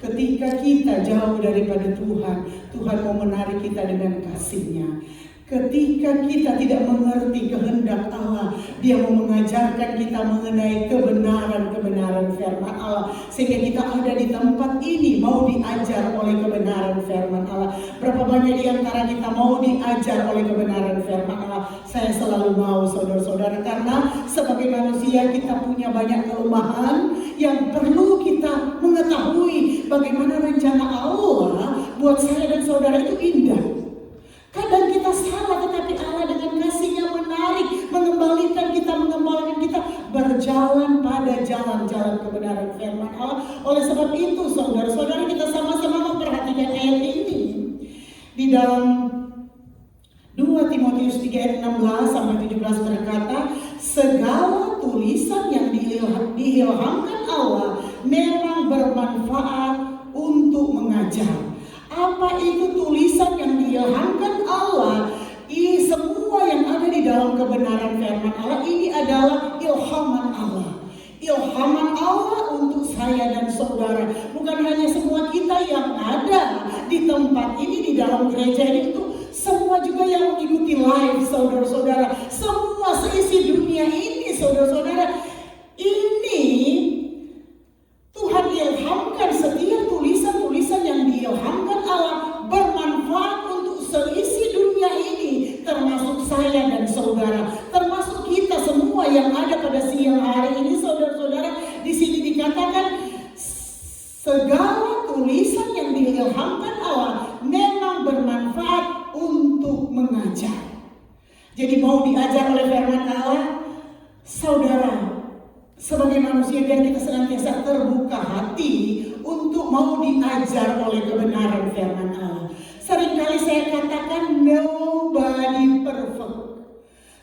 Ketika kita jauh daripada Tuhan, Tuhan mau menarik kita dengan kasih-Nya. Ketika kita tidak mengerti kehendak Allah, Dia mau mengajarkan kita mengenai kebenaran-kebenaran firman Allah. Sehingga kita ada di tempat ini mau diajar oleh kebenaran firman Allah. Berapa banyak di antara kita mau diajar oleh kebenaran firman Allah? Saya selalu mau, saudara-saudara, karena sebagai manusia kita punya banyak kelemahan yang perlu kita mengetahui bagaimana rencana Allah buat saya dan saudara itu indah. Kadang kita salah, tetapi Allah dengan kasih-Nya menarik, mengembalikan kita berjalan pada jalan-jalan kebenaran firman Allah. Oleh sebab itu, saudara-saudara, kita sama-sama memperhatikan ayat ini. Di dalam 2 Timotius 3 ayat 16 sampai 17 berkata, segala tulisan yang diilhamkan Allah memang bermanfaat untuk mengajar. Apa itu tulisan yang diilhamkan Allah? Semua yang ada di dalam kebenaran firman Allah ini adalah ilhaman Allah. Ilhaman Allah untuk saya dan saudara. Bukan hanya semua kita yang ada di tempat ini, di dalam gereja ini, itu semua juga yang mengikuti live, saudara-saudara. Semua seisi dunia ini, saudara-saudara. Ini Tuhan ilhamkan, setiap tulisan-tulisan yang diilhamkan Allah bermanfaat untuk seisi dunia ini, termasuk saya dan saudara, termasuk kita semua yang ada pada siang hari ini, saudara-saudara. Di sini dikatakan segala tulisan yang diilhamkan Allah memang bermanfaat untuk mengajar. Jadi mau diajar oleh firman Allah, saudara, sebagai manusia biar kita senantiasa terbuka hati untuk mau diajar oleh kebenaran firman Allah. Seringkali saya katakan nobody perfect.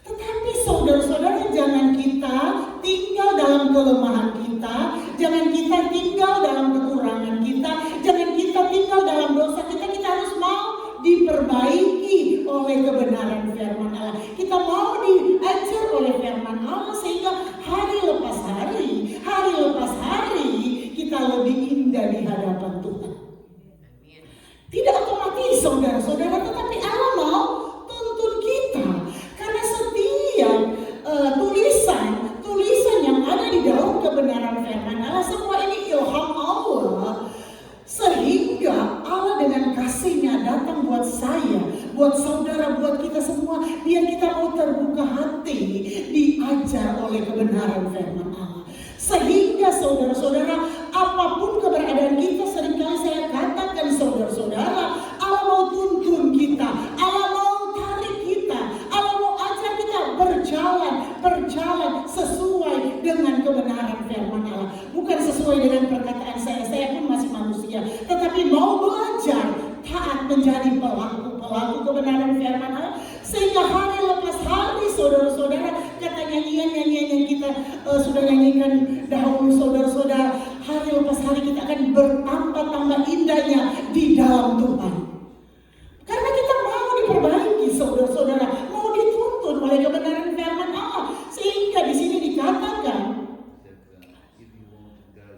Tetapi saudara-saudara, jangan kita tinggal dalam kelemahan kita, jangan kita tinggal dalam kekurangan kita, jangan kita tinggal dalam dosa kita. Kita harus mau diperbaiki oleh kebenaran firman Allah. Kita mau diajar oleh firman Allah sehingga hari lepas hari kita lebih indah di hadapan Tuhan. Tidak otomatis, saudara-saudara, tetapi Allah mau tuntun kita. Karena setiap tulisan yang ada di dalam kebenaran firman Allah, semua ini ilham Allah. Sehingga Allah dengan kasih-Nya datang buat saya, buat saudara, buat kita semua, biar kita mau terbuka hati, diajar oleh kebenaran firman Allah. Sehingga saudara-saudara, apapun keberadaan kita, seringkali saya katakan saudara-saudara, Allah mau tuntun kita, Allah mau tarik kita, Allah mau ajar kita berjalan sesuai dengan kebenaran firman Allah. Bukan sesuai dengan perkataan saya pun masih manusia, tetapi mau belajar taat menjadi pelaku kebenaran firman Allah. Sehingga hari lepas hari, saudara-saudara, kata nyanyian yang kita sudah nyanyikan dahulu, saudara-saudara, hari lepas hari kita akan bertambah-tambah indahnya di dalam Tuhan. Karena kita mau diperbaiki, saudara-saudara, mau dituntun oleh kebenaran firman Allah. Sehingga di sini dikatakan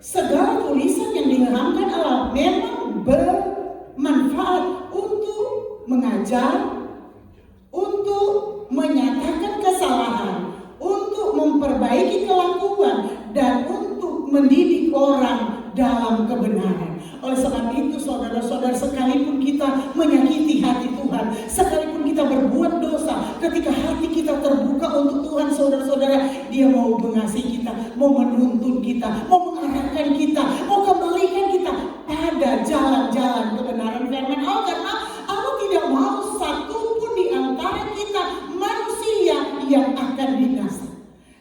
segala tulisan yang diilhamkan Allah memang bermanfaat untuk mengajar, untuk menyatakan kesalahan, untuk memperbaiki kelakuan, dan untuk mendidik orang dalam kebenaran. Oleh sebab itu, saudara-saudara, sekalipun kita menyakiti hati Tuhan, sekalipun kita berbuat dosa, ketika hati kita terbuka untuk Tuhan, saudara-saudara, Dia mau mengasihi kita, mau menuntun kita, mau mengarahkan kita, mau kembalikan kita pada jalan-jalan kebenaran firman Allah. Karena Allah tidak mau satu pun di antara kita manusia yang akan binasa.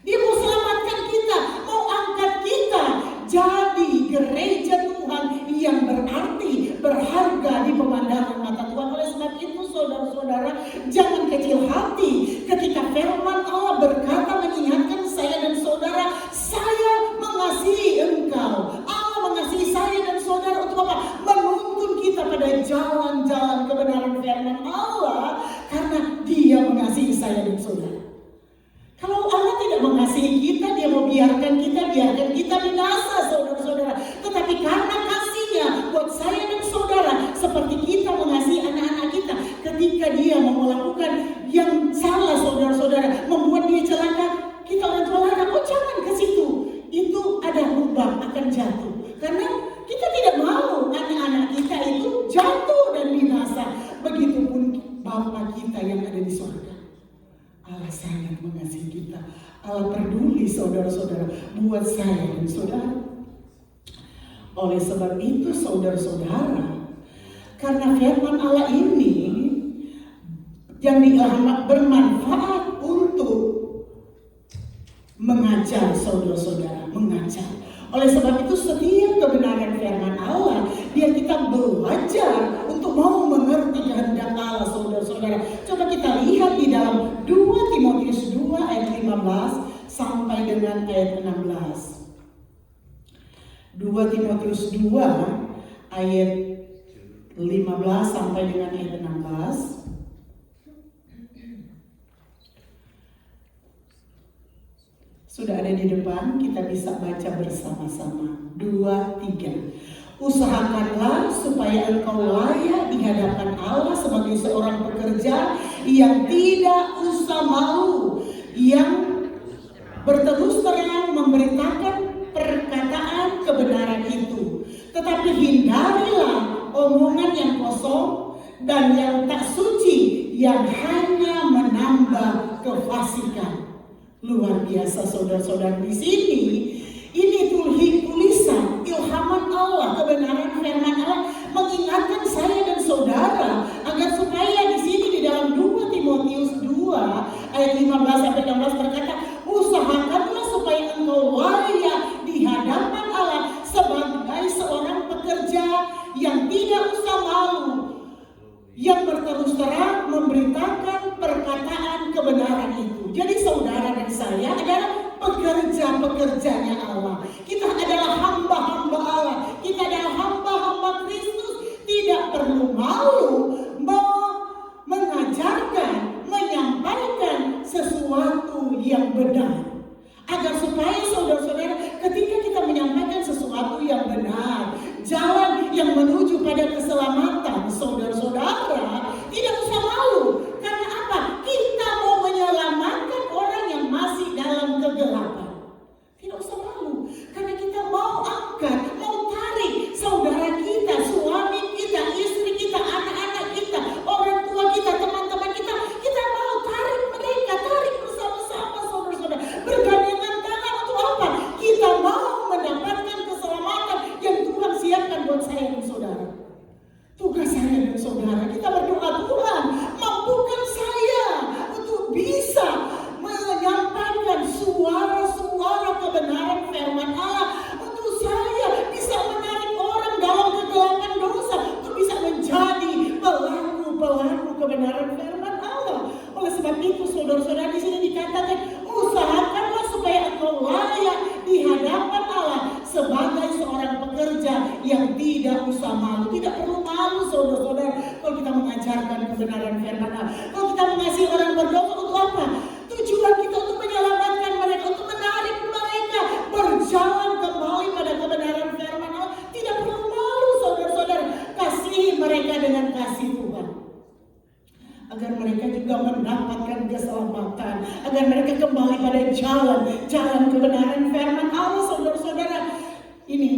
Dia mau selamatkan kita, mau angkat kita jadi gereja Tuhan yang berarti, berharga di pemandangan mata Tuhan. Oleh sebab itu, saudara-saudara, jangan kecil hati ketika firman Allah berkata, mengingatkan saya dan saudara, saya mengasihi engkau. Allah mengasihi saya dan saudara untuk apa? Menuntun kita pada jalan-jalan kebenaran firman Allah, karena Dia mengasihi saya dan saudara. Kalau Allah tidak mengasihi kita, Dia mau biarkan kita binasa, saudara-saudara. Tetapi karena kasih-Nya buat Allah peduli saudara-saudara buat saya dan saudara. Oleh sebab itu saudara-saudara, karena firman Allah ini yang diilhamkan bermanfaat untuk mengajar saudara-saudara, mengajar. Oleh sebab itu setiap kebenaran firman Allah biar kita belajar untuk mau mengerti kehendak Allah saudara-saudara. Coba kita lihat di dalam 2 Timotius 2 ayat 15 sampai dengan ayat 16. 2 Timotius 2 ayat 15 sampai dengan ayat 16. Sudah ada di depan, kita bisa baca bersama-sama. 2, 3. Usahakanlah supaya engkau layak di hadapan Allah sebagai seorang pekerja yang tidak usah malu, yang berterus terang memberitakan perkataan kebenaran itu. Tetapi hindarilah omongan yang kosong dan yang tak suci, yang hanya menambah kefasikan. Luar biasa saudara-saudara, di sini ini tulisan ilhaman Allah, kebenaran firman Allah mengingatkan saya dan saudara agar supaya di sini di dalam 2 Timotius 2 ayat 15 sampai 16 berkata, usahakanlah supaya engkau layak di hadapan Allah sebagai seorang pekerja yang tidak usah malu, yang berterus terang memberitakan perkataan kebenaran itu. Jadi saudara dan saya adalah pekerja-pekerjanya Allah. Kita adalah hamba-hamba Allah. Kita adalah hamba-hamba Kristus. Tidak perlu malu mengajarkan, menyampaikan sesuatu yang benar. Agar supaya saudara-saudara ketika kita menyampaikan sesuatu yang benar, jalan yang menuju pada keselamatan saudara-saudara, tidak usah malu. Karena apa? Kita mau menyelamatkan orang yang masih dalam kegelapan. Tidak usah malu. Karena kita mau angkat, mau tarik saudara kita, suami kita, istri kita, anak-anak kita, orang tua kita, teman-teman kita. Kita mau tarik mereka, tarik bersama-sama saudara-saudara. Bergandengan tangan untuk apa? Kita mau mendapatkan keselamatan yang Tuhan siapkan buat saya dan saudara. Tugas saya dan saudara, kita berdoa, Tuhan mampukan saya untuk bisa menyampaikan suara-suara kebenaran firman Allah, untuk saya bisa menarik orang dalam kegelapan dosa untuk bisa menjadi pelaku-pelaku kebenaran firman Allah. Oleh sebab itu saudara-saudara, di sini dikatakan usahakanlah supaya engkau layak di hadapan Allah sebagai seorang pekerja yang tidak usah malu. Tidak perlu malu saudara-saudara kalau kita mengajarkan kebenaran firman Allah. Kalau kita mengasihi orang berdosa untuk apa? Tujuan kita untuk menyelamatkan mereka, untuk menarik mereka berjalan kembali pada kebenaran firman Allah. Tidak perlu malu saudara-saudara. Kasihi mereka dengan kasih Tuhan, agar mereka juga mendapatkan keselamatan, agar mereka kembali pada jalan kebenaran firman Allah saudara-saudara. Ini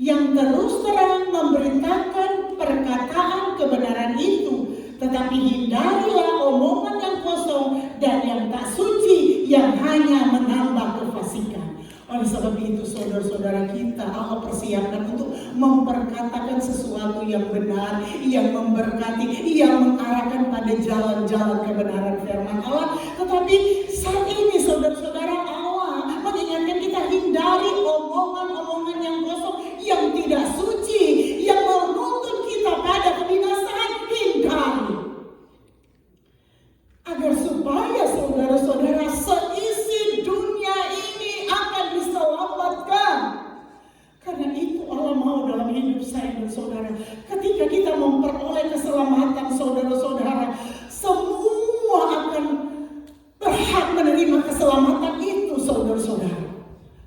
yang terus terang memberitakan perkataan kebenaran itu, tetapi hindarilah omongan yang kosong dan yang tak suci, yang hanya menambah kefasikan. Oleh sebab itu saudara-saudara kita, Allah persiapkan untuk memperkatakan sesuatu yang benar, yang memberkati, yang mengarahkan pada jalan-jalan kebenaran firman Allah. Tetapi saat ini saudara-saudara, Allah mengingatkan kita hindari omongan-omongan yang kosong, yang tidak suci, yang menuntun kita pada kebinasaan. Hindari, agar supaya saudara-saudara seisi dunia ini akan diselamatkan. Karena itu Allah mau dalam hidup saya dan saudara, ketika kita memperoleh keselamatan saudara-saudara, semua akan berhak menerima keselamatan itu saudara-saudara.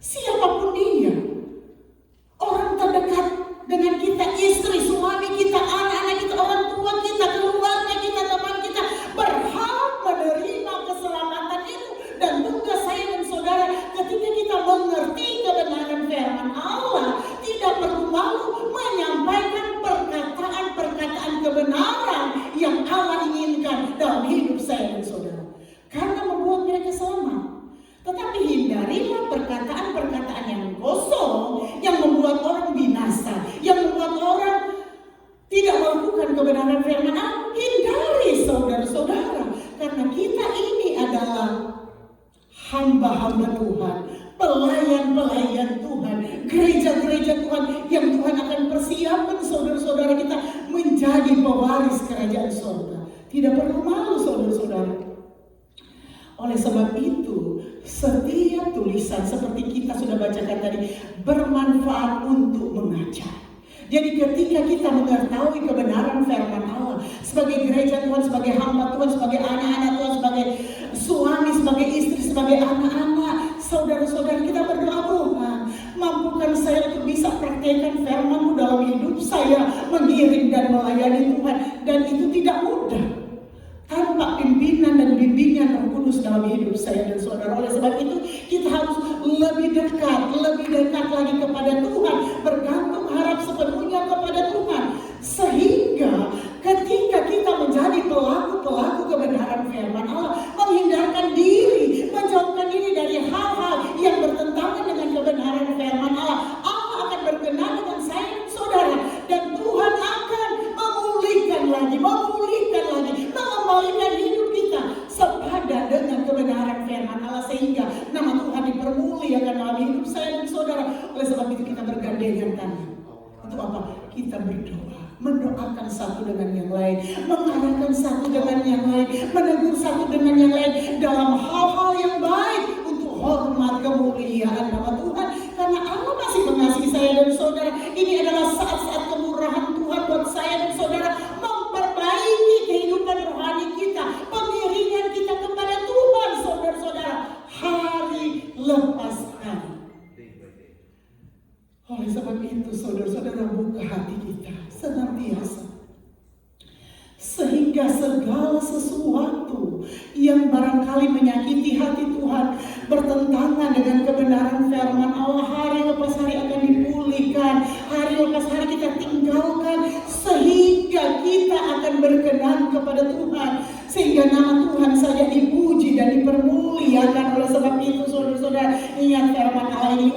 Siapapun dia, orang terdekat dengan kita, istri, suami kita, anak-anak kita, orang tua kita, keluarga kita, teman kita, berhak menerima keselamatan itu. Dan tugas saya dan saudara, ketika kita mengerti kebenaran firman Allah, tidak perlu malu menyampaikan perkataan-perkataan kebenaran yang Allah inginkan kebenaran firman Allah, hindari saudara-saudara. Karena kita ini adalah hamba-hamba Tuhan, pelayan-pelayan Tuhan, gereja-gereja Tuhan yang Tuhan akan persiapkan saudara-saudara kita menjadi pewaris kerajaan surga. Tidak perlu malu saudara-saudara. Oleh sebab itu, setiap tulisan seperti kita sudah bacakan tadi bermanfaat untuk mengajar. Jadi ketika kita mengetahui kebenaran firman Allah sebagai gereja Tuhan, sebagai hamba Tuhan, sebagai anak-anak Tuhan, sebagai suami, sebagai istri, sebagai anak-anak, saudara-saudara kita berdoa, Tuhan mampukan saya untuk bisa praktekkan firman-Mu dalam hidup saya, mengiring dan melayani Tuhan. Dan itu tidak mudah tanpa pimpinan dan bimbingan Roh Kudus dalam hidup saya dan saudara. Oleh sebab itu kita harus lebih dekat lagi kepada Tuhan, bergantung harap sepenuhnya kepada Tuhan, sehingga ketika kita menjadi pelaku-pelaku kebenaran firman Allah, menghindarkan diri, menjauhkan diri dari hal-hal yang bertentangan dengan kebenaran firman Allah, Allah akan berkenan dengan saya dan saudara, dan Tuhan akan memulihkan lagi, mengembalikan hidup kita sepadan dengan kebenaran firman Allah, sehingga nama Tuhan dipermuliakan dalam hidup saya dan saudara. Oleh sebab itu kita bergandengan tangan. Untuk apa? Kita berdoa, mendoakan satu dengan yang lain, mengarahkan satu dengan yang lain, menegur satu dengan yang lain dalam hal-hal yang baik untuk hormat kemuliaan nama Tuhan. Karena Allah masih mengasihi saya dan saudara. Ini adalah saat-saat kemurahan Tuhan buat saya dan saudara, memperbaiki kehidupan rohani kita, pengiringan kita kepada Tuhan, saudara-saudara, hari lepas hari. Oleh sebab itu saudara-saudara, buka hati kita senantiasa, sehingga segala sesuatu yang barangkali menyakiti hati Tuhan, bertentangan dengan kebenaran firman Allah, hari lepas hari akan dipulihkan, hari lepas hari kita tinggalkan, sehingga kita akan berkenan kepada Tuhan, sehingga nama Tuhan saja dipuji dan dipermuliakan. Oleh sebab itu saudara-saudara, ingat firman Allah ini,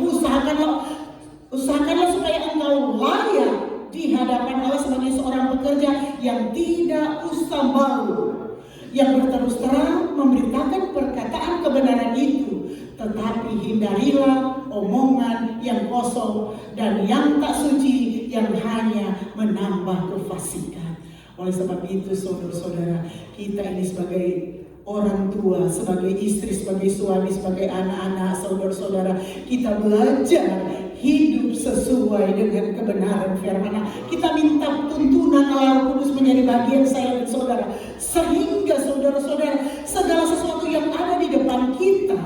usahakanlah supaya engkau layak di hadapan Allah sebagai seorang pekerja yang tidak usah malu, yang berterus terang memberitakan perkataan kebenaran itu, tetapi hindarilah omongan yang kosong dan yang tak suci yang hanya menambah kefasikan. Oleh sebab itu saudara-saudara, kita ini sebagai orang tua, sebagai istri, sebagai suami, sebagai anak-anak, saudara-saudara, kita belajar hidup sesuai dengan kebenaran firman Allah. Kita minta tuntunan Allah Roh Kudus menjadi bagian saya dan saudara, sehingga saudara-saudara, segala sesuatu yang ada di depan kita,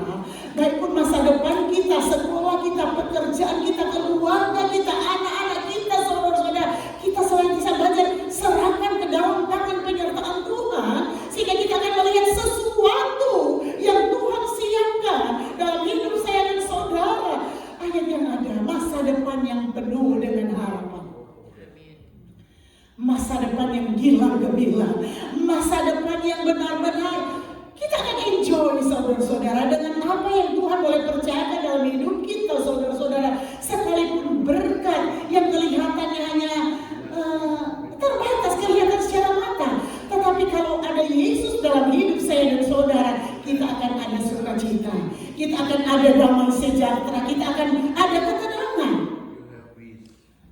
baik pun masa depan kita, sekolah kita, pekerjaan kita, keluarga kita, anak-anak kita, saudara-saudara, kita selain bisa belajar, serahkan ke dalam tangan penyertaan Tuhan, sehingga kita akan melihat sesuatu yang Tuhan siapkan dalam hidup saya dan saudara. Ayat yang ada, masa depan yang penuh dengan harapan, masa depan yang gilang gemilang, masa depan yang benar-benar kita akan enjoy saudara-saudara dengan apa yang Tuhan boleh percayakan dalam hidup kita, saudara-saudara. Sekalipun berkat yang kelihatannya hanya terbatas, kelihatan secara mata, tetapi kalau ada Yesus dalam hidup saya dan saudara, kita akan ada sukacita, kita akan ada damai sejahtera, kita akan ada ketenangan.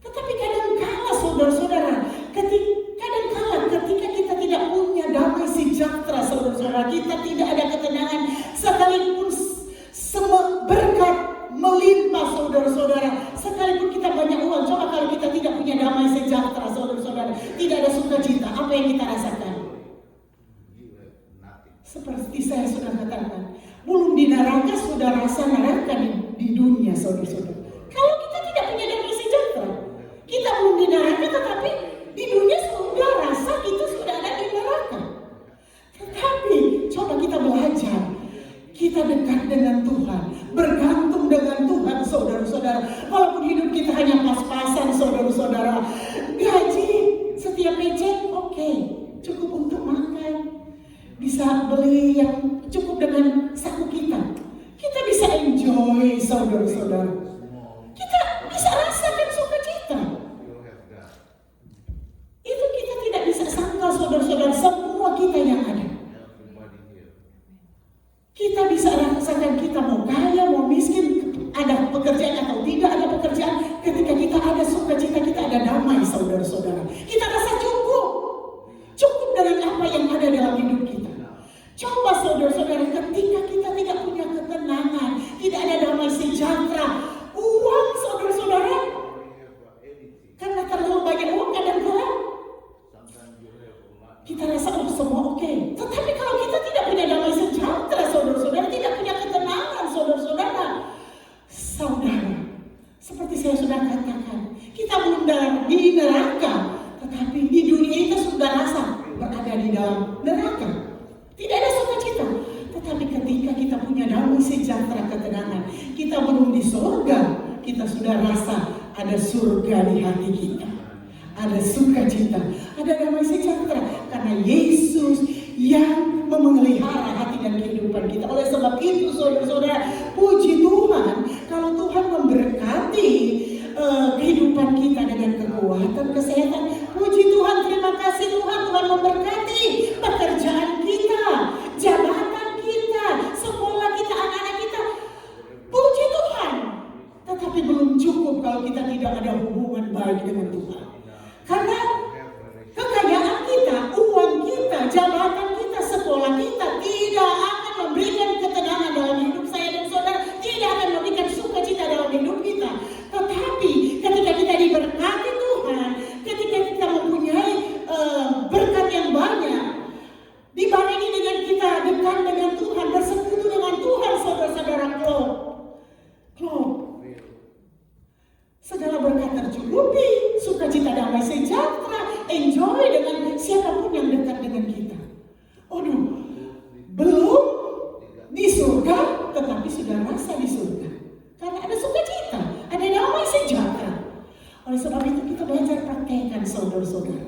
Tetapi kadang-kala saudara-saudara, ketika kita tidak punya damai sejahtera, saudara-saudara, kita tidak ada ketenangan, sekalipun semua berkat melimpah, saudara-saudara, sekalipun kita banyak uang, coba kalau kita tidak punya damai sejahtera, saudara-saudara, tidak ada sukacita, apa yang kita rasakan? Seperti saya sudah katakan, belum di neraka sudah rasa neraka di dunia, saudara-saudara. Kalau kita tidak punya damai sejahtera, kita belum di neraka, tetapi di dunia sudah rasa kita sudah ada di neraka. Tetapi coba kita belajar, kita dekat dengan Tuhan, bergantung dengan Tuhan, saudara-saudara. Walaupun hidup kita hanya pas-pasan, saudara-saudara, gaji setiap paycheck oke, cukup untuk makan, bisa beli yang cukup dengan saku kita. Kita bisa enjoy, saudara-saudara. Kita bisa rasakan sukacita. saudara-saudara. Kita rasa cukup. Cukup dengan apa yang ada dalam hidup kita. Coba saudara-saudara, ketika kita tidak punya ketenangan, tidak ada damai sejahtera, uang saudara-saudara, karena terlalu banyak uang kadang-kadang kita rasa semua oke. Tetapi kalau kita tidak punya damai sejahtera saudara-saudara, tidak punya ketenangan saudara-saudara, seperti saya sudah katakan, kita belum di neraka, tetapi di dunia kita sudah rasa berada di dalam neraka. Tidak ada sukacita. Tetapi ketika kita punya damai sejahtera, ketenangan, kita belum di surga, kita sudah rasa ada surga di hati kita. Ada sukacita, ada damai sejahtera. Karena Yesus yang memelihara hati dan kehidupan kita. Oleh sebab itu saudara-saudara, puji Tuhan kalau Tuhan memberkati kehidupan kita dengan kekuatan, kesehatan. Puji Tuhan, terima kasih Tuhan, Tuhan memberkati pekerjaan kita, jabatan kita, sekolah kita, anak-anak kita. Puji Tuhan. Tetapi belum cukup kalau kita tidak ada hubungan baik dengan Tuhan. Karena kekayaan kita, uang kita, jabatan kita, sekolah kita tidak akan memberikan ketenangan dalam hidup saya dan saudara, tidak akan memberikan sukacita dalam hidup kita. Tetapi ketika kita diberkati Tuhan, ketika kita mempunyai berkat yang banyak, dibarengi dengan kita dekat dengan Tuhan, bersekutu dengan Tuhan, saudara-saudara, klop. Segala berkat tercukupi, sukacita, damai sejahtera, enjoy dengan siapapun yang dekat dengan kita. Belum di surga, tetapi sudah rasa di surga. Karena ada sukacita, ada damai sejahtera. Oleh sebab itu kita belajar praktekkan saudara-saudara.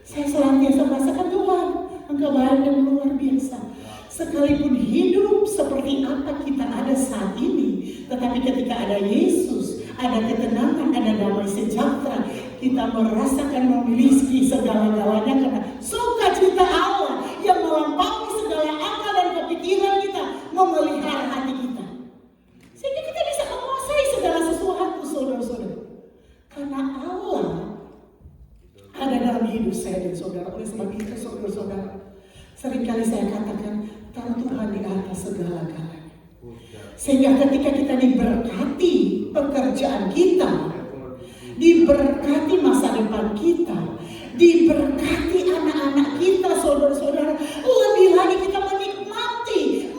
Saya senantiasa merasakan Tuhan, Engkau baik dan luar biasa. Sekalipun hidup seperti apa kita ada saat ini, tetapi ketika ada Yesus, ada ketenangan, ada damai sejahtera, kita merasakan memiliki segala-galanya karena sukacita Allah yang melampaui segala akal dan kepikiran kita, memelihara hati kita. Sehingga kita bisa menguasai segala sesuatu, saudara-saudara. Karena Allah ada dalam hidup saya dan saudara. Oleh sebab itu, saudara-saudara, seringkali saya katakan, taruh Tuhan di atas segala-galanya. Sehingga ketika kita diberkati pekerjaan kita, diberkati masa depan kita, diberkati anak-anak kita, saudara-saudara, lebih lagi kita menikmati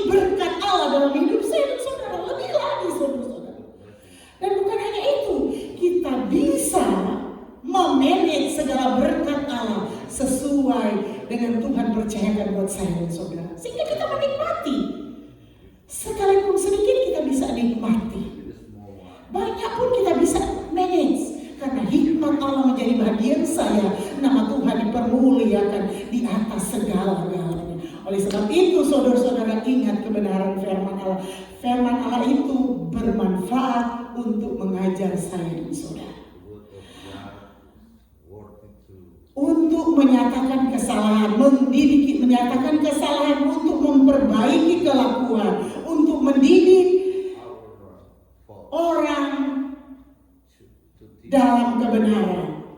berkat Allah dalam hidup saya dan saudara, lebih lagi saudara-saudara. Dan bukan hanya itu, kita bisa memanage segala berkat Allah sesuai dengan Tuhan percayakan buat saya dan saudara. Sehingga kita menikmati. Sekalipun sedikit kita bisa nikmati, banyak pun kita bisa manage. Karena hikmat Allah menjadi bagian saya, nama Tuhan dipermuliakan di atas segala-galanya. Oleh sebab itu saudara-saudara, ingat kebenaran firman Allah. Firman Allah itu bermanfaat untuk mengajar saya dan saudara, untuk menyatakan kesalahan, mendidik, menyatakan kesalahan, untuk memperbaiki kelakuan, untuk mendidik orang dalam kebenaran.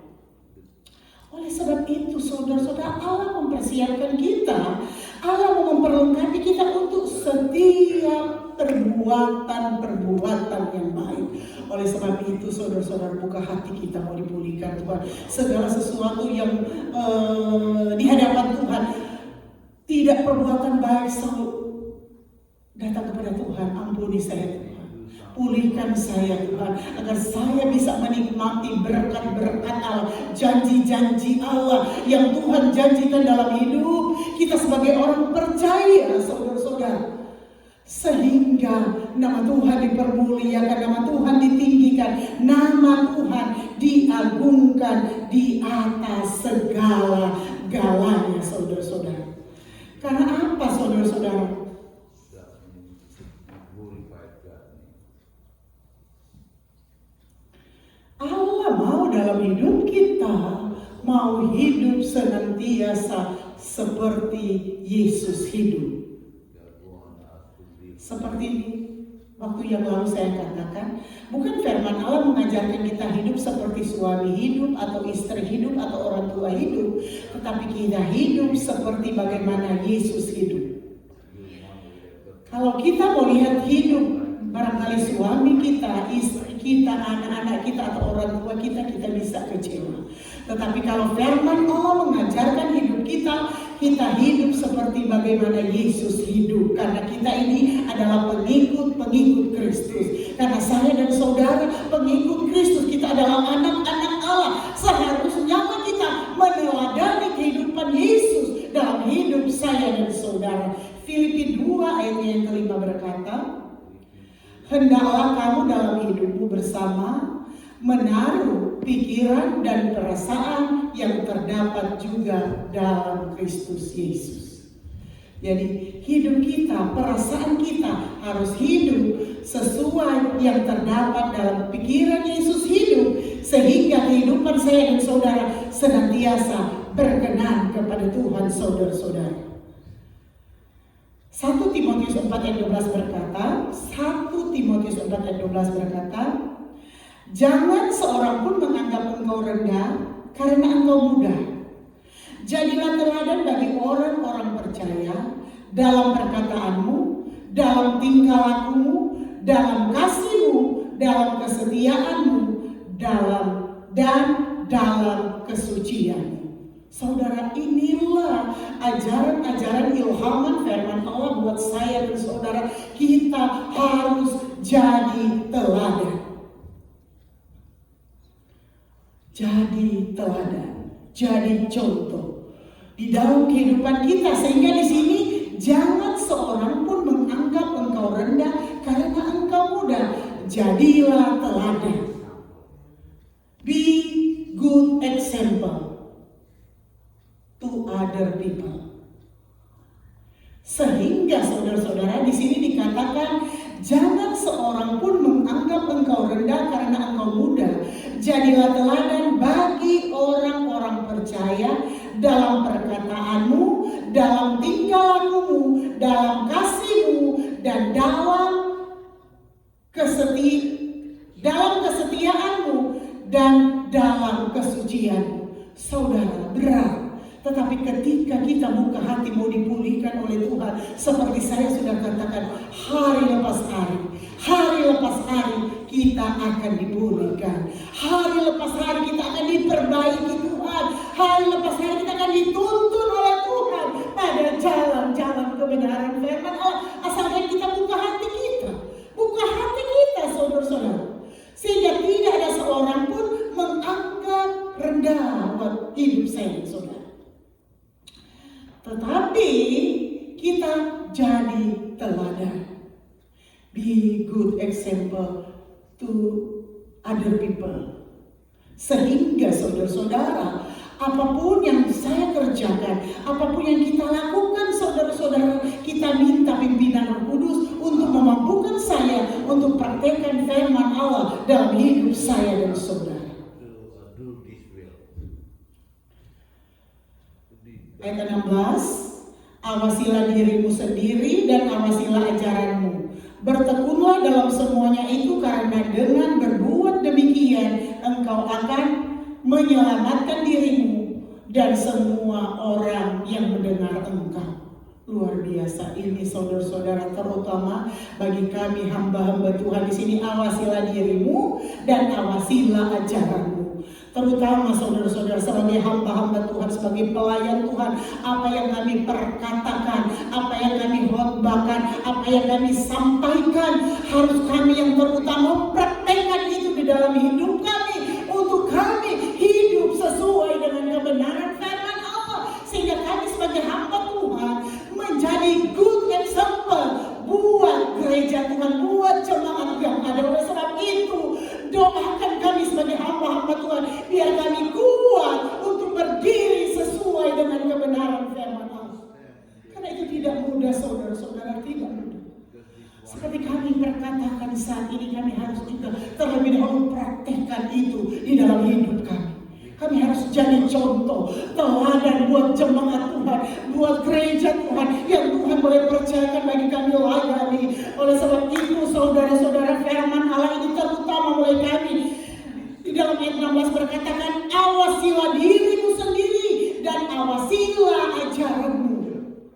Oleh sebab itu saudara-saudara, Allah mempersiapkan kita, Allah memperlengkapi kita untuk setiap perbuatan yang baik. Oleh sebab itu saudara-saudara, buka hati kita, mau dipulihkan Tuhan. Segala sesuatu yang di hadapan Tuhan, tidak perbuatan baik, selalu datang kepada Tuhan. Ampuni saya Tuhan, pulihkan saya Tuhan, agar saya bisa menikmati berkat-berkat Allah, janji-janji Allah yang Tuhan janjikan dalam hidup kita sebagai orang percaya, saudara-saudara. Sehingga nama Tuhan dipermuliakan, nama Tuhan ditinggikan, nama Tuhan diagungkan di atas segala-galanya, saudara-saudara. Karena apa, saudara-saudara? Allah mau dalam hidup kita, mau hidup senantiasa seperti Yesus hidup. Seperti Waktu yang lalu saya katakan, bukan firman Allah mengajarkan kita hidup seperti suami hidup atau istri hidup atau orang tua hidup, tetapi kita hidup seperti bagaimana Yesus hidup. Kalau kita mau lihat hidup, barangkali suami kita, istri kita, anak-anak kita atau orang tua kita, kita bisa kecewa. Tetapi kalau firman Allah mengajarkan hidup kita hidup seperti bagaimana Yesus hidup. Karena kita ini adalah pengikut Kristus. Karena saya dan saudara pengikut Kristus, kita adalah anak-anak Allah. Seharusnya kita meneladani kehidupan Yesus dalam hidup saya dan saudara. Filipi 2 ayat yang kelima berkata, hendaklah kamu dalam hidupmu bersama menaruh pikiran dan perasaan yang terdapat juga dalam Kristus Yesus. Jadi hidup kita, perasaan kita harus hidup sesuai yang terdapat dalam pikiran Yesus hidup, sehingga kehidupan saya dan saudara senantiasa berkenan kepada Tuhan. Saudara-saudara, 1 Timotius 4 ayat 12 berkata, 1 Timotius 4 ayat 12 berkata, jangan seorang pun menganggap engkau rendah karena engkau muda. Jadilah teladan bagi orang-orang percaya dalam perkataanmu, dalam tingkah lakumu, dalam kasihmu, dalam kesetiaanmu, dalam kesucianmu. Saudara, inilah ajaran-ajaran ilhaman firman Allah buat saya dan saudara. Kita harus jadi teladan. Jadi teladan, jadi contoh di dalam kehidupan kita, sehingga di sini jangan seorang pun menganggap engkau rendah karena engkau muda. Jadilah teladan. Be good example to other people. Sehingga saudara-saudara di sini dikatakan jangan seorang pun menganggap engkau rendah karena engkau muda. Jadilah teladan bagi orang-orang percaya dalam perkataanmu, dalam tingkah lakumu, dalam kasihmu, dan dalam kesetiaanmu dan dalam kesucianmu. Saudara, berat. Tetapi ketika kita buka hati mau dipulihkan oleh Tuhan, seperti saya sudah katakan, hari lepas hari kita akan dipulihkan. Hari lepas hari kita akan diperbaiki Tuhan. Hari lepas hari kita akan dituntun oleh Tuhan pada jalan-jalan kebenaran firman Allah. Asalkan kita buka hati kita. Buka hati kita, saudara-saudara. Sehingga tidak ada seorang pun menganggap rendah buat hidup saya dan saudara. Tetapi kita jadi teladan. Be good example to other people. Sehingga saudara-saudara, apapun yang saya kerjakan, apapun yang kita lakukan, saudara-saudara, kita minta pimpinan Roh Kudus untuk memampukan saya untuk praktekkan firman Allah dalam hidup saya dan saudara. Ayat 16, awasilah dirimu sendiri dan awasilah ajaranmu. Bertekunlah dalam semuanya itu, karena dengan berbuat demikian engkau akan menyelamatkan dirimu dan semua orang yang mendengar engkau. Luar biasa ini saudara-saudara, terutama bagi kami hamba-hamba Tuhan di sini. Awasilah dirimu dan awasilah ajaranmu. Terutama saudara-saudara sebagai hamba-hamba Tuhan, sebagai pelayan Tuhan, apa yang kami perkatakan, apa yang kami khotbahkan, apa yang kami sampaikan, harus kami yang terutama praktekkan itu di dalam hidup kami, untuk kami hidup sesuai dengan kebenaran firman Allah, sehingga kami sebagai hamba Tuhan menjadi good example buat gereja Tuhan, buat jemaat yang ada. Oleh sebab itu, doakan kami sebagai hamba-hamba Tuhan, biar kami kuat untuk berdiri sesuai dengan kebenaran firman Allah. Karena itu tidak mudah saudara-saudara, tidak mudah. Seperti kami perkatakan saat ini, kami harus juga terlebih dahulu praktekkan itu di dalam hidup kami. Kami harus jadi contoh, teladan buat jemaat Tuhan, buat gereja Tuhan yang Tuhan boleh percayakan bagi kami layani. Oleh sebab itu saudara berkatakan, awasilah dirimu sendiri dan awasilah ajaranmu.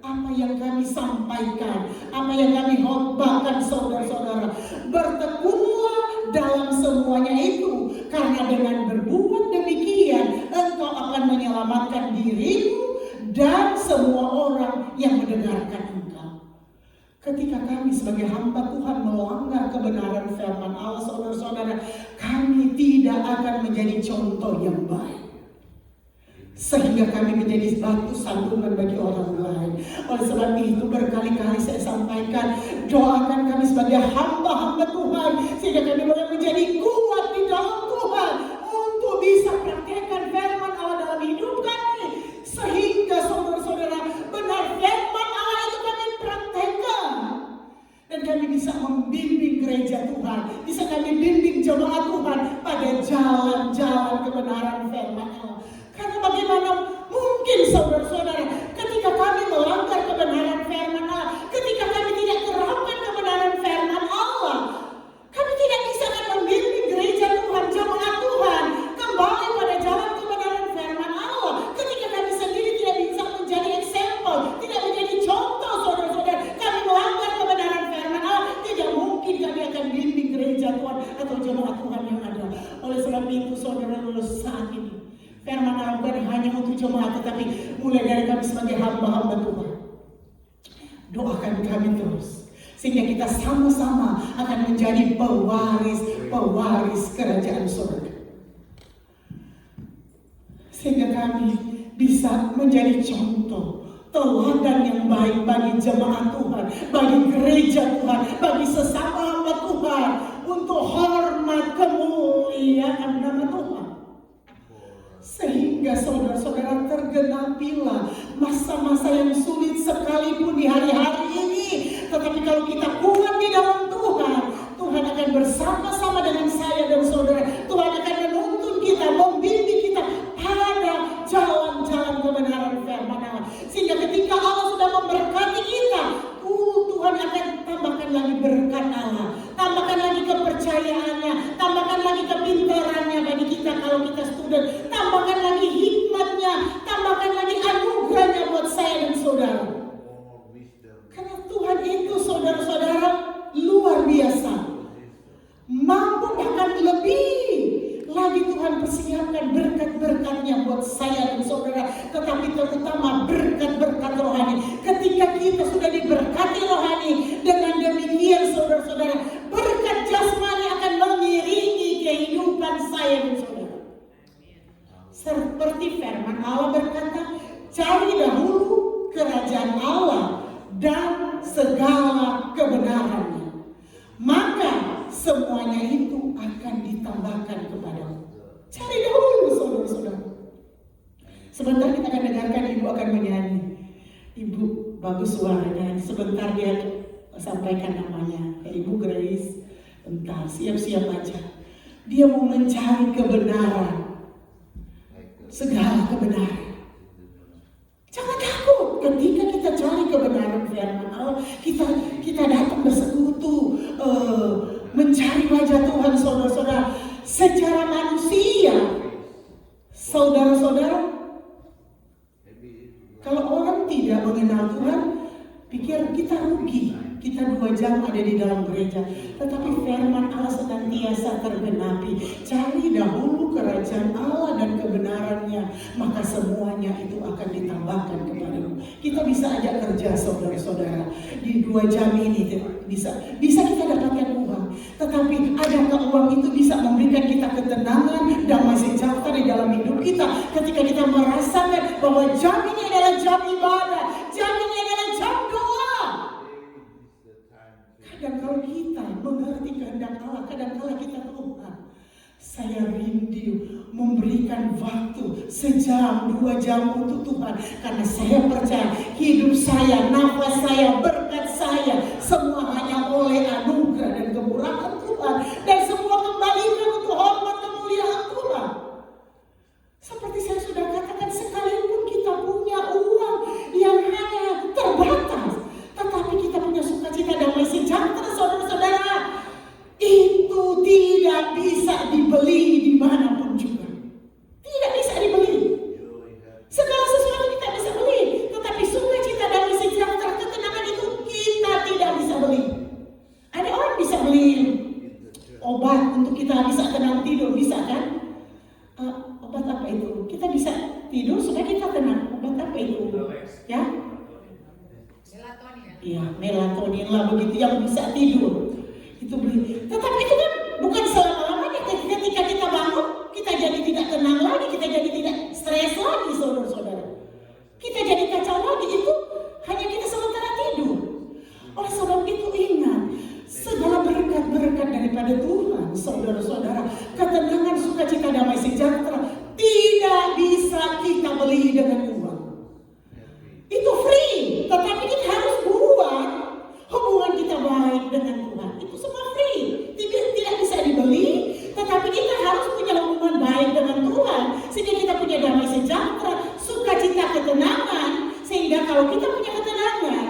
Apa yang kami sampaikan, apa yang kami khotbahkan saudara-saudara, bertekunlah dalam semuanya itu, karena dengan berbuat demikian engkau akan menyelamatkan dirimu dan semua orang yang mendengarkan engkau. Ketika kami sebagai hamba Tuhan melanggar kebenaran firman Allah, saudara-saudara, kami tidak akan menjadi contoh yang baik, sehingga kami menjadi batu sandungan bagi orang lain. Oleh sebab itu berkali-kali saya sampaikan, doakan kami sebagai hamba-hamba Tuhan, sehingga kami boleh menjadi kuat di dalam Tuhan untuk bisa praktekkan firman Allah dalam hidup kami, sehingga saudara-saudara, benar firman Allah itu kami praktekkan, dan kami bisa membimbing gereja Tuhan, bisa kami bimbing jemaat Tuhan pada jalan-jalan kebenaran firman Allah. Karena bagaimana mungkin saudara-saudara, ketika kami melanggar kebenaran firman Allah, ketika kami tidak terapkan kebenaran firman Allah, kami tidak bisa akan membimbing gereja Tuhan, jemaat Tuhan kembali pada jalan kebenaran firman Allah. Ketika kami sendiri tidak bisa menjadi example, tidak menjadi contoh saudara-saudara, kami melanggar kebenaran firman Allah, tidak mungkin kami akan bimbing gereja Tuhan atau jemaat Tuhan yang ada. Oleh sebab itu saudara, lulus saat ini firman Allah bukan hanya untuk jemaat, tetapi mulai dari kami sebagai hamba-hamba Tuhan. Doakan kami terus, sehingga kita sama-sama akan menjadi pewaris kerajaan surga. Sehingga kami bisa menjadi contoh, teladan yang baik bagi jemaat Tuhan, bagi gereja Tuhan, bagi sesama hamba Tuhan, untuk hormat kemuliaan nama Tuhan. Sehingga saudara-saudara, tergenapilah masa-masa yang sulit sekalipun di hari-hari ini, tetapi kalau kita kuat di dalam Tuhan, Tuhan akan bersama-sama dengan saya dan saudara. Tuhan akan menuntun kita, membimbing kita pada jalan-jalan kebenaran firman Allah, sehingga ketika Allah sudah memberkati kita, Tuhan akan tambahkan lagi berkat Allah, tambahkan lagi kepercayaannya, tambahkan lagi kepintarannya bagi kita kalau kita student, tambahkan lagi hikmatnya, tambahkan lagi anugerahnya buat saya dan saudara. Karena Tuhan itu saudara-saudara luar biasa, mampu bahkan lebih lagi Tuhan persiapkan berkat-berkatnya buat saya dan saudara, tetapi terutama berkat-berkat rohani. Ketika kita sudah diberkati rohani, dengan demikian saudara-saudara, berkat jasmani akan mengiringi kehidupan saya dan saudara. Seperti firman Allah berkata, cari dahulu kerajaan Allah dan segala kebenarannya, maka semuanya itu akan ditambahkan kepadamu. Cari dahulu saudara-saudara. Sebentar kita akan dengarkan ibu akan menyanyi. Ibu bagus suaranya, sebentar dia sampaikan namanya, Ibu Grace. Bentar, siap-siap aja. Dia mau mencari kebenaran, segala kebenaran. Jangan takut ketika kita cari kebenaran firman Allah, kita datang bersekutu, mencari wajah Tuhan saudara-saudara. Secara manusia, saudara-saudara, kalau orang tidak mengenal Tuhan, pikir kita rugi. Kita 2 jam ada di dalam gereja, tetapi firman Allah senantiasa tergenapi. Cari dahulu kerajaan Allah dan kebenarannya, maka semuanya itu akan ditambahkan kepadamu. Kita bisa aja kerja saudara-saudara, di 2 jam ini bisa kita dapatkan uang, tetapi adakah uang itu bisa memberikan kita ketenangan, damai sejahtera di dalam hidup kita ketika kita merasakan bahwa jam ini adalah jam ibadah, jam ini adalah jam doa. Dan kalau kita mengerti kehendak Allah, kadang-kala kita Tuhan, saya rindu memberikan waktu sejam 2 jam untuk Tuhan, karena saya percaya hidup saya, nafas saya, berkat saya, semua hanya oleh anugerah dan kemurahan Tuhan, dan semua kembalikan untuk hormat kemuliaan Tuhan. Seperti saya sudah katakan, sekalipun kita punya uang yang hanya terbatas, tetapi kita punya sukacita, damai sejahtera saudara-saudara, itu tidak bisa dibeli dimanapun juga. obat apa itu? Kita bisa tidur supaya kita tenang. Obat apa itu? Ya? Melatonin. Iya, melatonin lah begitu yang bisa tidur. Itu beli. Tetapi itu kan bukan selama-lamanya. Ketika kita bangun, kita jadi tidak tenang lagi, kita jadi tidak stres lagi, saudara-saudara. Kita jadi kacau lagi. Itu hanya kita sementara tidur. Oleh sebab itu ingat, segala berkat-berkat daripada Tuhan, saudara-saudara, ketenangan, sukacita, damai sejahtera tidak bisa kita beli dengan uang. Itu free, tetapi kita harus buat hubungan kita baik dengan Tuhan. Itu semua free, tidak bisa dibeli, tetapi kita harus punya hubungan baik dengan Tuhan sehingga kita punya damai sejahtera, sukacita, ketenangan. Sehingga kalau kita punya ketenangan,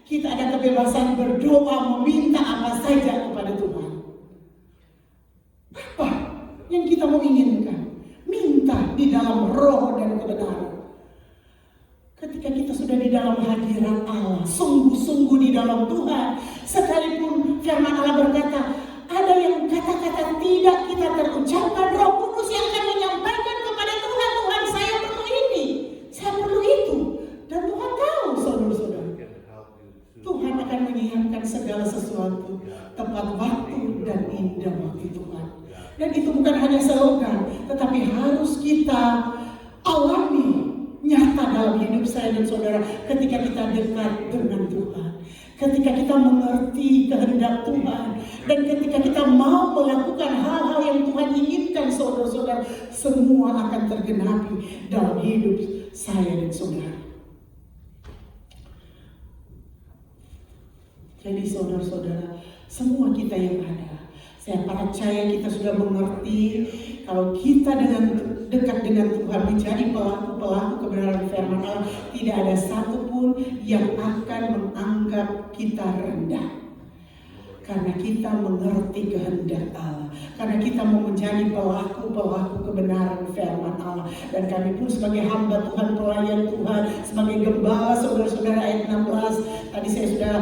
kita ada kebebasan berdoa, meminta apa saja kepada Tuhan. Apa yang kita mau inginkan? Minta di dalam roh dan kebenaran. Ketika kita sudah di dalam hadirat Allah, sungguh-sungguh di dalam Tuhan, sekalipun firman Allah berkata, ada yang kata-kata tidak kita terucapkan, Roh Kudus yang akan menyampaikan kepada Tuhan, Tuhan saya perlu ini, saya perlu itu. Dan Tuhan tahu, saudara-saudara. Tuhan akan menyiapkan segala sesuatu, tepat waktu dan indah waktu Tuhan. Dan itu bukan hanya slogan, tetapi harus kita alami nyata dalam hidup saya dan saudara ketika kita dekat dengan Tuhan. Ketika kita mengerti kehendak Tuhan. Dan ketika kita mau melakukan hal-hal yang Tuhan inginkan, saudara-saudara, semua akan tergenapi dalam hidup saya dan saudara. Jadi saudara-saudara, semua kita yang ada, saya percaya kita sudah mengerti kalau kita dekat dengan Tuhan menjadi pelaku kebenaran firman Allah, tidak ada satupun yang akan menganggap kita rendah. Karena kita mengerti kehendak Allah, karena kita mau menjadi pelaku kebenaran firman Allah. Dan kami pun sebagai hamba Tuhan, pelayan Tuhan, sebagai gembala, saudara-saudara, ayat 16 tadi saya sudah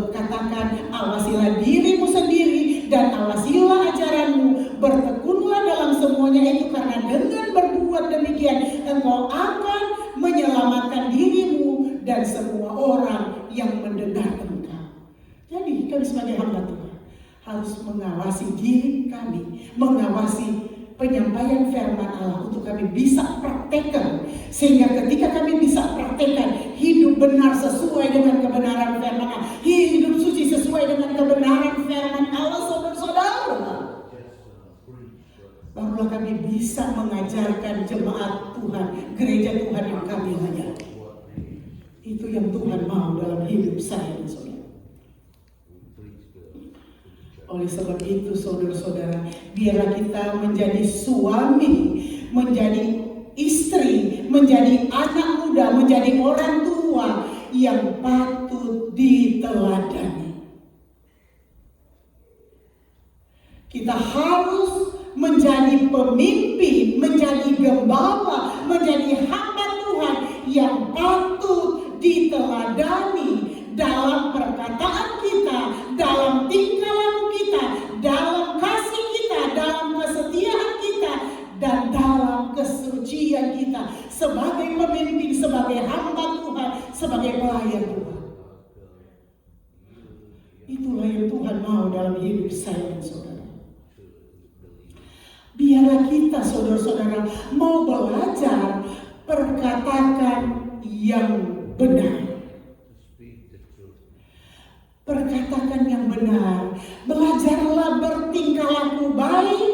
katakan, awasilah dirimu sendiri dan awasilah ajaranmu, bertekunlah dalam semuanya itu, karena dengan berbuat demikian engkau akan menyelamatkan dirimu dan semua orang yang mendengar engkau. Jadi kami sebagai hamba Tuhan harus mengawasi diri kami, mengawasi penyampaian firman Allah untuk kami bisa praktekkan. Sehingga ketika kami bisa praktekkan hidup benar sesuai dengan kebenaran firman Allah, hidup suci sesuai dengan kebenaran firman Allah, saudara-saudara, barulah kami bisa mengajarkan jemaat Tuhan, gereja Tuhan yang kami layani. Itu yang Tuhan mau dalam hidup saya dan saudara. Oleh sebab itu, saudara-saudara, biarlah kita menjadi suami, menjadi istri, menjadi anak muda, menjadi orang tua yang patut diteladani. Kita harus menjadi pemimpin, menjadi gembala, menjadi hamba Tuhan yang patut diteladani dalam perkataan kita, dalam tingkah laku kita, dalam kasih kita, dalam kesetiaan kita, dan dalam kesucian kita sebagai pemimpin, sebagai hamba Tuhan, sebagai pelayan Tuhan. Itulah yang Tuhan mau dalam hidup saya dan saudara. Biarlah kita, saudara-saudara, mau belajar perkatakan yang benar. Perkatakan yang benar. Belajarlah bertingkah laku baik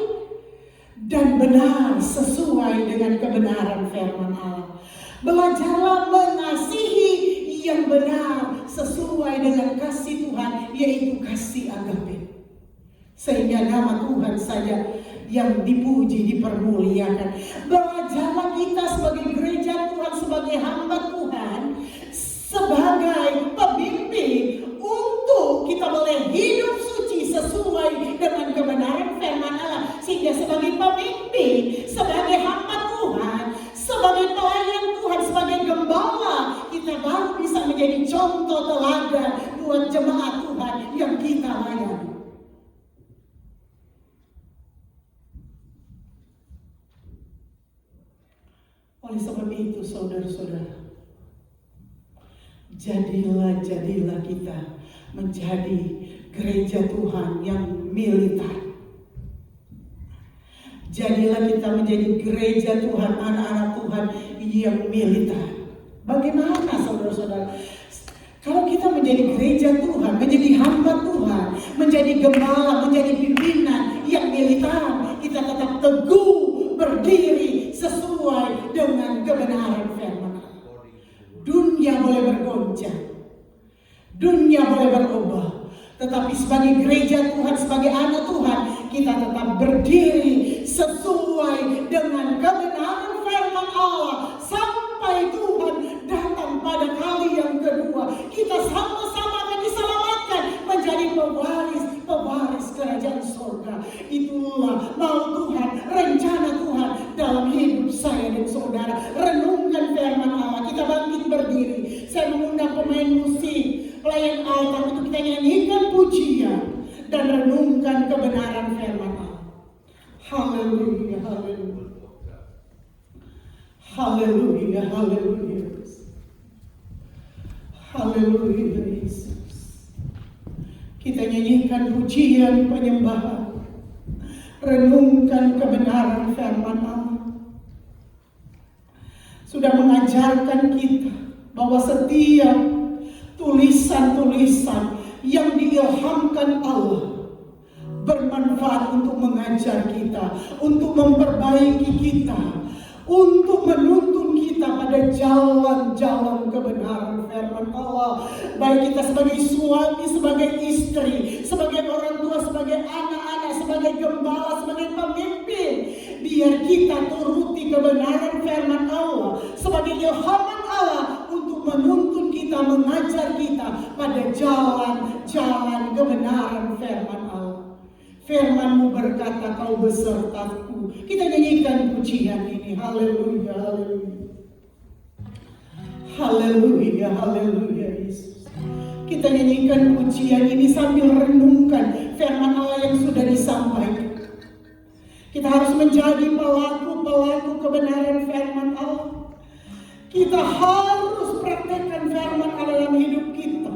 dan benar sesuai dengan kebenaran firman Allah. Belajarlah mengasihi yang benar sesuai dengan kasih Tuhan, yaitu kasih agape. Sehingga nama Tuhan saja yang dipuji, dipermuliakan. Belajarlah kita sebagai gereja Tuhan, sebagai hamba Tuhan, sebagai pemimpin, untuk kita boleh hidup suci sesuai dengan kebenaran firman Allah. Sehingga sebagai pemimpin, sebagai hamba Tuhan, sebagai pelayan Tuhan, sebagai gembala, kita baru bisa menjadi contoh teladan buat jemaat Tuhan yang kita layani. Oleh sebab itu saudara-saudara, jadilah kita menjadi gereja Tuhan yang militan. Jadilah kita menjadi gereja Tuhan, anak-anak Tuhan yang militan. Bagaimana saudara-saudara? Kalau kita menjadi gereja Tuhan, menjadi hamba Tuhan, menjadi gembala, menjadi pimpinan yang militan, kita tetap teguh berdiri sesuai dengan kebenaran firman Allah. Dunia boleh bergoncang, dunia boleh berubah, tetapi sebagai gereja Tuhan, sebagai anak Tuhan, kita tetap berdiri sesuai dengan kebenaran firman Allah sampai Tuhan datang pada kali yang kedua. Kita sama-sama akan diselamatkan menjadi pewaris kerajaan surga. Itulah mau Tuhan, rencana Tuhan dalam hidup saya dan saudara. Renungkan firman Allah. Kita bangkit berdiri. Saya mengundang pemain musik, pelayan altar untuk kita nyanyikan pujian dan renungkan kebenaran firman Allah. Haleluya, haleluya. Haleluya, haleluya. Haleluya Yesus. Kita nyanyikan pujian penyembahan, renungkan kebenaran firman Allah. Sudah mengajarkan kita bahwa setiap tulisan-tulisan yang diilhamkan Allah bermanfaat untuk mengajar kita, untuk memperbaiki kita, untuk menuntun kita pada jalan-jalan kebenaran firman Allah. Baik kita sebagai suami, sebagai istri, sebagai orang tua, sebagai anak-anak, sebagai gembala, sebagai pemimpin, biar kita turuti kebenaran firman Allah sebagai ilhaman Allah untuk menuntun kita, mengajar kita pada jalan-jalan kebenaran firman Allah. Firman-Mu berkata, Kau besertaku. Kita nyanyikan pujian ini. Haleluya, haleluya. Haleluya, haleluya Yesus. Kita nyanyikan pujian ini sambil renungkan firman Allah yang sudah disampaikan. Kita harus menjadi pelaku-pelaku kebenaran firman Allah. Kita harus praktekkan firman Allah dalam hidup kita,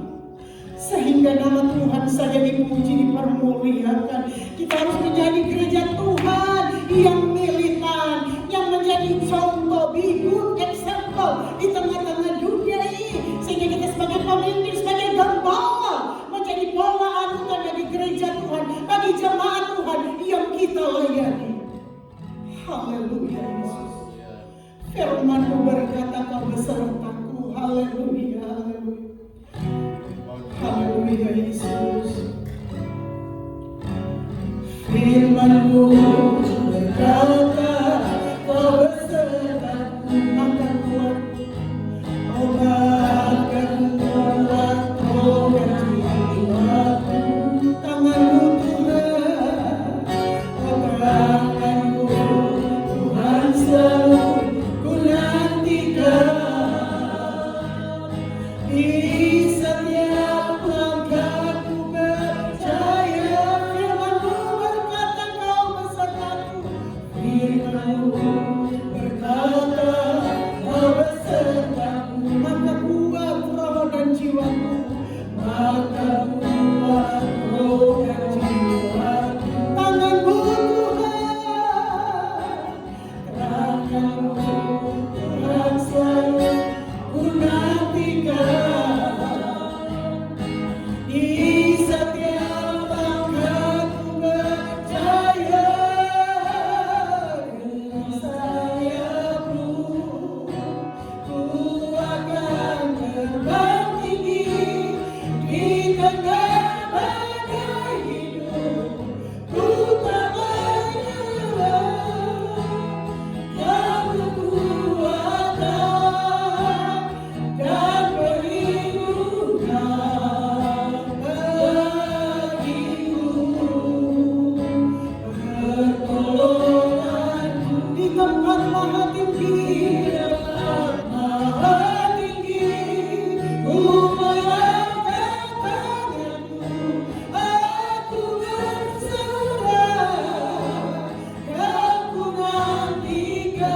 sehingga nama Tuhan saja dipuji, dipermuliakan. Kita harus menjadi gereja Tuhan yang militan, yang menjadi contoh, be good example di tengah-tengah dunia ini, sehingga kita sebagai pemimpin, sebagai gembala menjadi pola anutan bagi gereja Tuhan, bagi jemaat Tuhan yang kita layani. Haleluya Yesus. Firman-Mu berkata, Kau besertaku. Haleluya, haleluya. Haleluya Yesus. Firman-Mu berkata, Kau besertaku, maka kuat. Oh maka kuat, oh jiwaku. Tangan-Mu Tuhan, oh tangan-Mu Tuhan selalu ku nantikan. Di setiap langkahku percaya, firman-Mu berkata, Kau besertaku. Firman-Mu berkata, Kau besertaku, maka kuat roh dan jiwaku. Maka kuat roh dan jiwaku. Tangan-Mu Tuhan, tangan-Mu Tuhan selalu ku nantikan. Di setiap langkahku percaya, dengan sayap-Mu ku akan terbang tinggi di tengah badai hidup. Ku tak menyerah, yang kekuatan dan perlindungan bagiku. Pertolongan-Mu di tempat maha tinggi, maha tinggi. Ku mengangkat tangan-Mu, aku berserah, aku nantikan.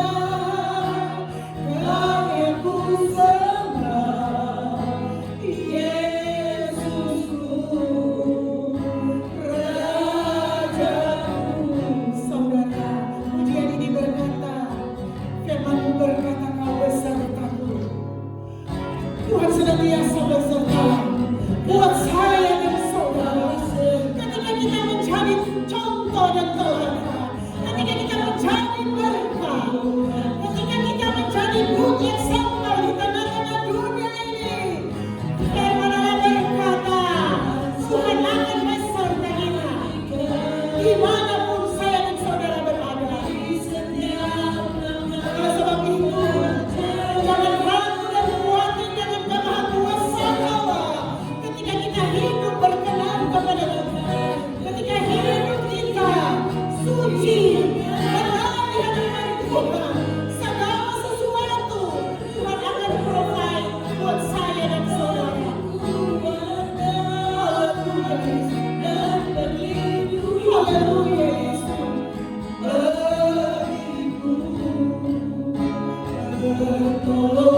pertolongan.